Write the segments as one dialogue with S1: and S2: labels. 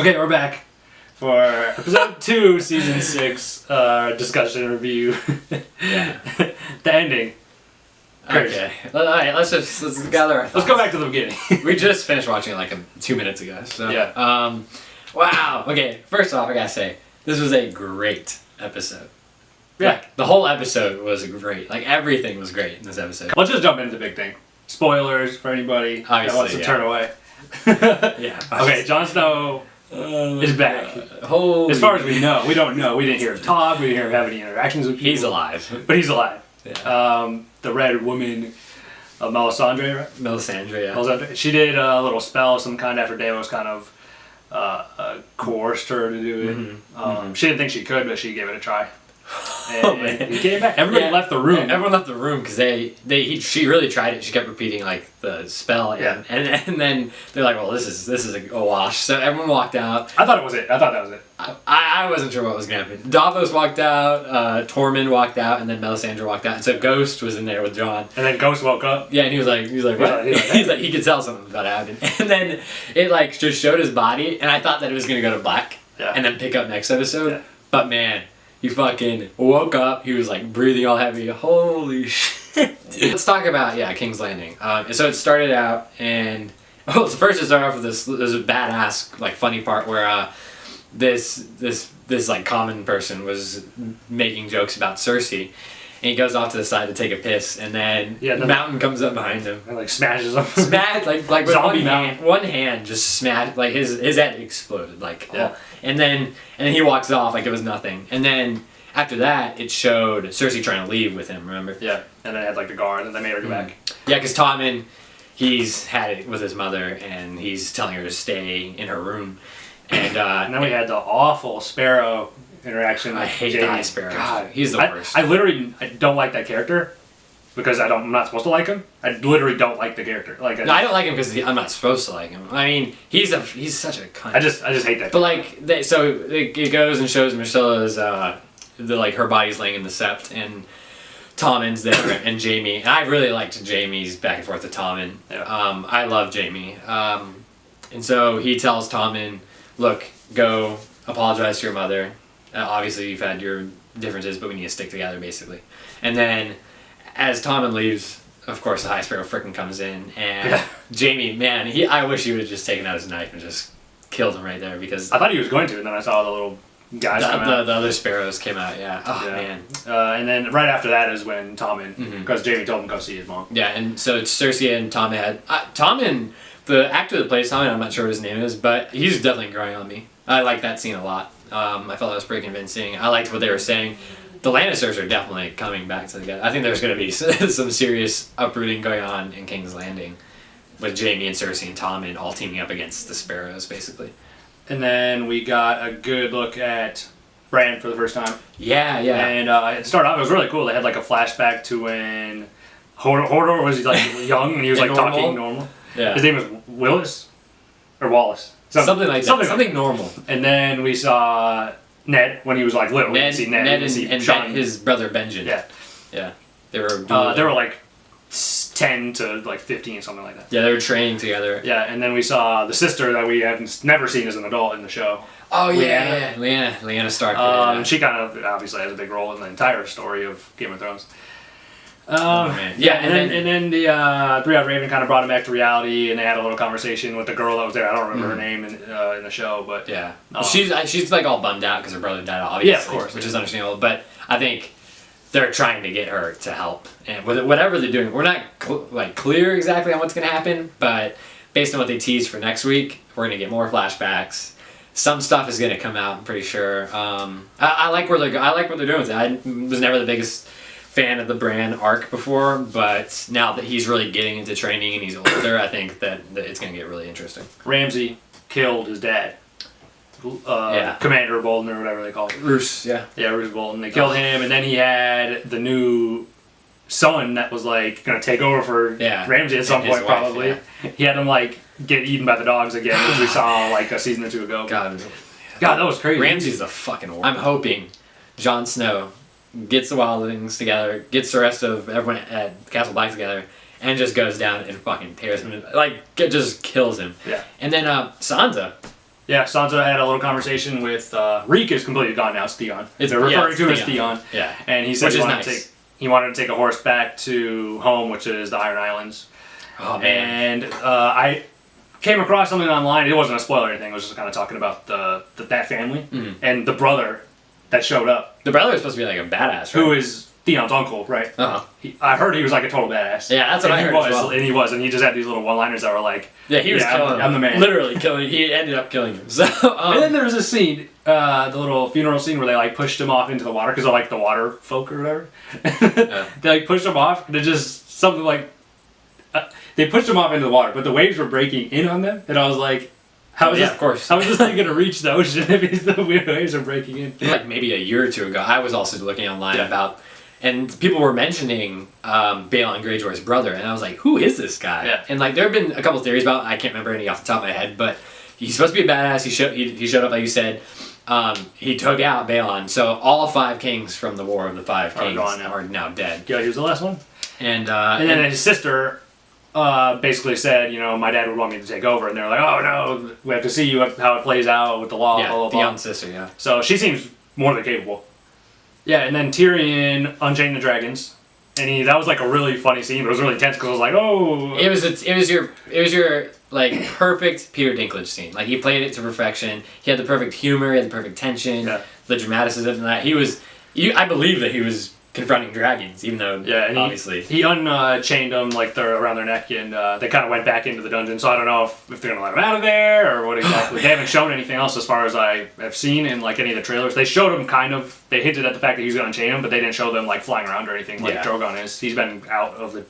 S1: Okay, we're back for episode 2, season 6, discussion review.
S2: Yeah.
S1: The ending. Crazy.
S2: Okay. All right. Let's gather.
S1: Let's go back to the beginning.
S2: We just finished watching it like 2 minutes ago. So
S1: yeah.
S2: Wow. Okay. First off, I gotta say this was a great episode.
S1: Yeah.
S2: Like, the whole episode was great. Like everything was great in this episode.
S1: Let's just jump into the big thing. Spoilers for anybody that wants to turn away.
S2: Yeah.
S1: Okay, Jon Snow is back.
S2: Holy.
S1: As far as we know, we don't know. We didn't hear him talk. We didn't hear him have any interactions with people.
S2: He's alive.
S1: But he's alive.
S2: Yeah.
S1: The Red Woman, Melisandre, right?
S2: Melisandre, yeah.
S1: Melisandre. She did a little spell of some kind after Davos kind of coerced her to do it. She didn't think she could, but she gave it a try. And he came back. Everybody left the room.
S2: Yeah, everyone left the room because she really tried it. She kept repeating like the spell, and then they're like, "Well, this is a wash." So everyone walked out.
S1: I thought it was it. I thought that was it.
S2: I wasn't sure what was gonna happen. Davos walked out. Tormund walked out, and then Melisandre walked out. And so Ghost was in there with Jon.
S1: And then Ghost woke up.
S2: Yeah, and he was like, "What?" He's like, he could tell something about to happen. And then it like just showed his body, and I thought that it was gonna go to black, and then pick up next episode. Yeah. But man. He fucking woke up. He was like breathing all heavy. Holy shit. Let's talk about King's Landing. So it started out and first it started off with this badass like funny part where this like common person was making jokes about Cersei. And he goes off to the side to take a piss, and then the mountain comes up behind him
S1: and like smashes him.
S2: like with
S1: zombie
S2: one hand just smashed, like his head exploded, like and then he walks off like it was nothing. And then after that, it showed Cersei trying to leave with him. Remember?
S1: Yeah, and then it had like the guard, and they made her go back.
S2: Yeah, because Tommen, he's had it with his mother, and he's telling her to stay in her room, and
S1: then we had the awful Sparrow interaction.
S2: I hate Jaime Sparrow. God, he's the worst.
S1: I literally don't like that character because I'm not supposed to like him. I literally don't like the character. Like
S2: I don't like him because I'm not supposed to like him. I mean, he's such a cunt.
S1: I just hate that.
S2: But like, it goes and shows Marcella's her body's laying in the sept, and Tommen's there, and Jaime. And I really liked Jaime's back and forth to Tommen.
S1: Yeah.
S2: I love Jaime. And so he tells Tommen, "Look, go apologize to your mother. Obviously, you've had your differences, but we need to stick together, basically." And then, as Tommen leaves, of course, the High Sparrow frickin' comes in, and Jaime, man, I wish he would have just taken out his knife and just killed him right there, because
S1: I thought he was going to, and then I saw the little guys come out.
S2: The other sparrows came out, man.
S1: And then right after that is when Tommen, because Jaime told him to go see his mom.
S2: Yeah, and so it's Cersei and Tommen had... Tommen, the actor that plays Tommen, I'm not sure what his name is, but he's definitely growing on me. I like that scene a lot. I felt that was pretty convincing. I liked what they were saying. The Lannisters are definitely coming back together. I think there's going to be some serious uprooting going on in King's Landing with Jaime and Cersei and Tommen all teaming up against the Sparrows, basically. And
S1: then we got a good look at Bran for the first time.
S2: Yeah.
S1: And it started off, it was really cool. They had like a flashback to when Hodor was like young and he was like talking normal.
S2: Yeah.
S1: His name was Willis? Or Wallace.
S2: Something like that. Something normal.
S1: And then we saw Ned when he was like little.
S2: Ned and his brother Benjen. Yeah. They were
S1: like 10 to like 15, something like that.
S2: Yeah, they were training together.
S1: Yeah, and then we saw the sister that we have never seen as an adult in the show.
S2: Oh yeah, Lyanna Stark.
S1: And she kind of obviously has a big role in the entire story of Game of Thrones. And then the Three-Eyed Raven kind of brought him back to reality, and they had a little conversation with the girl that was there. I don't remember her name in the show, but
S2: she's like all bummed out because her brother died, obviously.
S1: Yeah, of course,
S2: which is understandable. But I think they're trying to get her to help, and whatever they're doing, we're not clear exactly on what's going to happen, but based on what they teased for next week, we're going to get more flashbacks. Some stuff is going to come out, I'm pretty sure. I like what they're doing with it. I was never the biggest fan of the Bran arc before, but now that he's really getting into training and he's older, I think that it's going to get really interesting.
S1: Ramsay killed his dad. Commander Bolton or whatever they call it.
S2: Roose, yeah.
S1: Yeah, Roose Bolton. They killed him, and then he had the new son that was like going to take over for Ramsay at some point, probably. Yeah. He had him like get eaten by the dogs again, which we saw like a season or two ago. God, that was crazy.
S2: Ramsay's the fucking worst. I'm hoping Jon Snow gets the wildlings together, gets the rest of everyone at Castle Black together, and just goes down and fucking tears him, just kills him.
S1: Yeah.
S2: And then Sansa.
S1: Yeah, Sansa had a little conversation with Reek is completely gone now. It's Theon. They're referring to him as Theon.
S2: Yeah,
S1: and he said he wanted to take a horse back to home, which is the Iron Islands.
S2: Oh man!
S1: And I came across something online. It wasn't a spoiler or anything. It was just kind of talking about that family and the brother that showed up.
S2: The brother is supposed to be like a badass, right?
S1: Who is Theon's uncle, right? I heard he was like a total badass.
S2: Yeah, that's what I heard as well.
S1: And he was, and he just had these little one-liners that were like,
S2: he was killing him.
S1: I'm the man.
S2: Literally killing him. He ended up killing him. So,
S1: and then there was a scene, the little funeral scene where they like pushed him off into the water because they're like the water folk or whatever. They like pushed him off. They're just something like they pushed him off into the water, but the waves were breaking in on them, and I was like, how is this?
S2: Of course.
S1: How is this thing gonna reach the ocean if the waves are breaking in?
S2: Like maybe a year or two ago, I was also looking online about. And people were mentioning Balon Greyjoy's brother, and I was like, who is this guy?
S1: Yeah.
S2: And like there have been a couple theories about, I can't remember any off the top of my head, but he's supposed to be a badass. He showed up, like you said. He took out Balon. So all 5 kings from the War of the Five Kings are now dead.
S1: Yeah, he was the last one.
S2: And
S1: then his sister basically said, my dad would want me to take over, and they're like, oh no, we have to see how it plays out with the law.
S2: Yeah,
S1: blah, blah, blah.
S2: Theon's sister, yeah.
S1: So she seems more than capable. Yeah, and then Tyrion unchained the dragons, and that was like a really funny scene, but it was really tense because I was like, oh.
S2: It was your like perfect Peter Dinklage scene. Like he played it to perfection. He had the perfect humor, he had the perfect tension, the dramaticism, and that I believe that he was confronting dragons, even though obviously
S1: he unchained them like they're around their neck, and they kind of went back into the dungeon. So I don't know if they're gonna let him out of there or what exactly. They haven't shown anything else as far as I have seen in like any of the trailers. They showed him they hinted at the fact that he was gonna unchain him, but they didn't show them like flying around or anything like Drogon is. He's been out of the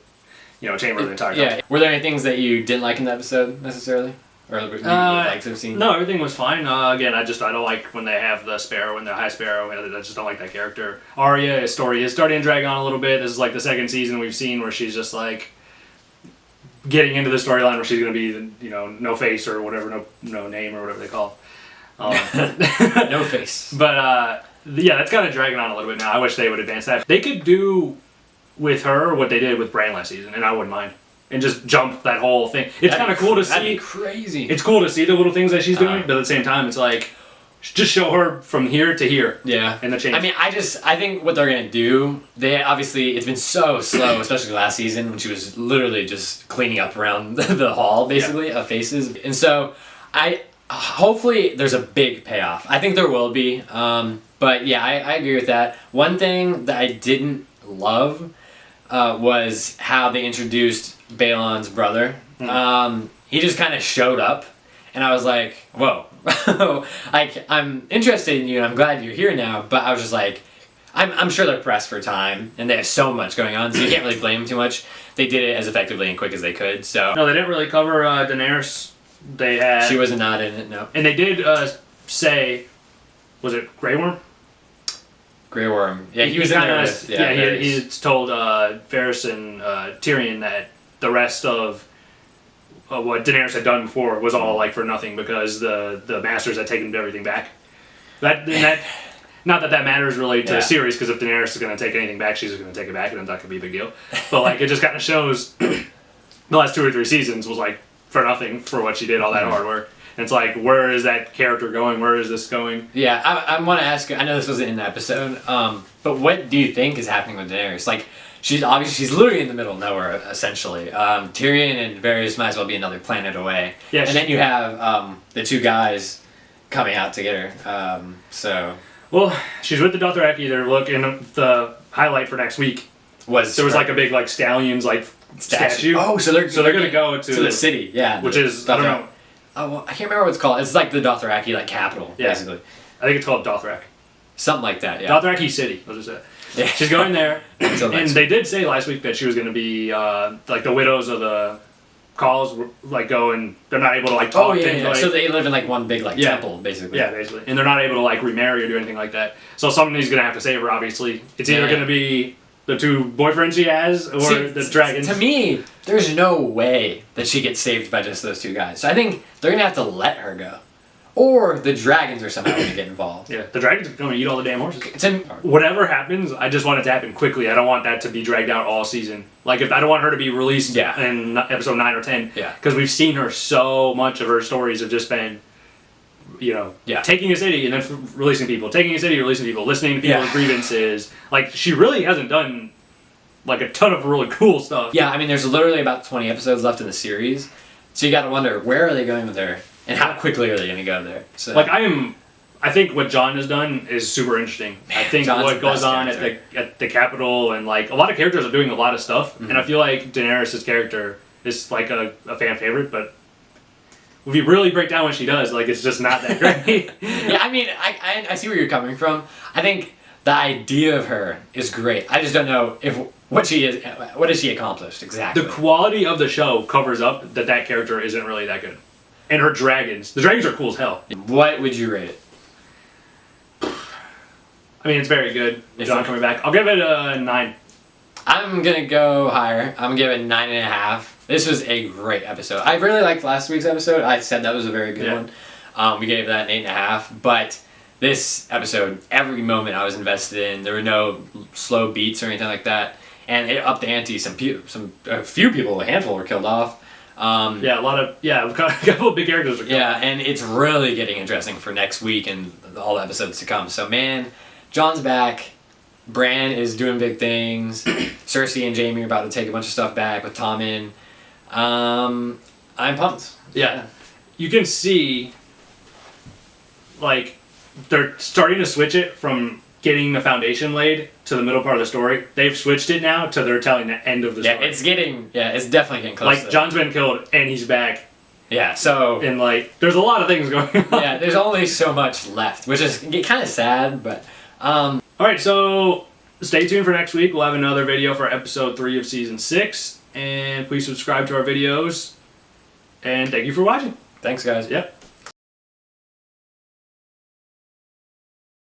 S1: chamber the entire time.
S2: Yeah. Were there any things that you didn't like in the episode necessarily? Or you would like to have seen?
S1: No, everything was fine. Again, I don't like when they have the Sparrow and the High Sparrow. I just don't like that character. Arya, his story is starting to drag on a little bit. This is like the second season we've seen where she's just like getting into the storyline where she's going to be, no face or whatever, no name or whatever they call it.
S2: No face.
S1: But that's kind of dragging on a little bit now. I wish they would advance that. They could do with her what they did with Bran last season, and I wouldn't mind. And just jump that whole thing. It's kind of cool to see.
S2: That'd be crazy.
S1: It's cool to see the little things that she's doing, but at the same time, it's like just show her from here to here.
S2: Yeah.
S1: And the change.
S2: I mean, I think what they're gonna do. It's been so slow, especially last season when she was literally just cleaning up around the hall, basically of faces. And so, hopefully there's a big payoff. I think there will be. But yeah, I agree with that. One thing that I didn't love was how they introduced Balon's brother. He just kind of showed up, and I was like, whoa. I'm interested in you, and I'm glad you're here now, but I was just like, I'm sure they're pressed for time, and they have so much going on, so you can't really blame them too much. They did it as effectively and quick as they could, so...
S1: No, they didn't really cover Daenerys.
S2: She was not in it, no.
S1: And they did say... Was it Grey Worm?
S2: Grey Worm. Yeah, he was in there with...
S1: he told Varys and Tyrion that the rest of what Daenerys had done before was all like for nothing because the Masters had taken everything back. Not that matters really to the series, because if Daenerys is going to take anything back, she's just going to take it back, and it's not going to be a big deal. But like it just kind of shows the last 2 or 3 seasons was like for nothing for what she did, all that hard work. And it's like, where is that character going? Where is this going?
S2: Yeah, I want to ask you, I know this wasn't in the episode, but what do you think is happening with Daenerys? Like, she's literally in the middle of nowhere, essentially. Tyrion and Varys might as well be another planet away. Yeah, and then you have the 2 guys coming out to get her.
S1: Well, she's with the Dothraki. And the highlight for next week was like a big like stallions like statue.
S2: Oh, so they're
S1: going to go to
S2: the city, yeah.
S1: Which is, I don't know.
S2: Oh, well, I can't remember what it's called. It's like the Dothraki like capital, basically.
S1: I think it's called Dothrak.
S2: Something like that, yeah.
S1: Dothraki City, what is it? Yeah. She's going there. And they did say last week that she was going to be, like, the widows of the Khals, like, go and they're not able to, like, talk.
S2: Oh, yeah. Like, so they live in, like, one big, like, temple, basically.
S1: Yeah, basically. And they're not able to, like, remarry or do anything like that. So somebody's going to have to save her, obviously. It's either going to be the 2 boyfriends she has, or the dragons.
S2: To me, there's no way that she gets saved by just those 2 guys. So I think they're going to have to let her go. Or the dragons are somehow going to get involved.
S1: Yeah, the dragons are going to eat all the damn horses. Whatever happens, I just want it to happen quickly. I don't want that to be dragged out all season. Like, I don't want her to be released in episode 9 or 10.
S2: Yeah.
S1: Because we've seen her, so much of her stories have just been taking a city and then releasing people, taking a city, releasing people, listening to people's grievances. Like, she really hasn't done like a ton of really cool stuff.
S2: Yeah, I mean, there's literally about 20 episodes left in the series, so you got to wonder, where are they going with her, and how quickly are they going to go there? So,
S1: like, I think what JON has done is super interesting. Man, I think John's what goes on at the Capitol, and like a lot of characters are doing a lot of stuff, and I feel like Daenerys' character is like a fan favorite, but if you really break down what she does, like, it's just not that great.
S2: Yeah, I mean, I see where you're coming from. I think the idea of her is great. I just don't know what has she accomplished exactly.
S1: The quality of the show covers up that character isn't really that good. And her dragons. The dragons are cool as hell.
S2: What would you rate it?
S1: I mean, it's very good. JON coming back. I'll give it a 9.
S2: I'm going to go higher. I'm going to give it 9.5. This was a great episode. I really liked last week's episode. I said that was a very good one. We gave that an 8.5. But this episode, every moment I was invested in. There were no slow beats or anything like that. And it upped the ante. A few people, a handful were killed off.
S1: A couple of big characters are killed off.
S2: And it's really getting interesting for next week and all the episodes to come. So, man, JON's back. Bran is doing big things. Cersei and Jaime are about to take a bunch of stuff back with Tommen. I'm pumped.
S1: Yeah. You can see, like, they're starting to switch it from getting the foundation laid to the middle part of the story. They've switched it now to they're telling the end of the story.
S2: It's definitely getting close.
S1: Like, Jon's been killed and he's back.
S2: Yeah, so...
S1: And, like, there's a lot of things going on.
S2: Yeah, there's only so much left, which is kind of sad, but...
S1: Alright, so stay tuned for next week. We'll have another video for episode 3 of season 6. And please subscribe to our videos. And thank you for watching.
S2: Thanks, guys.
S1: Yep.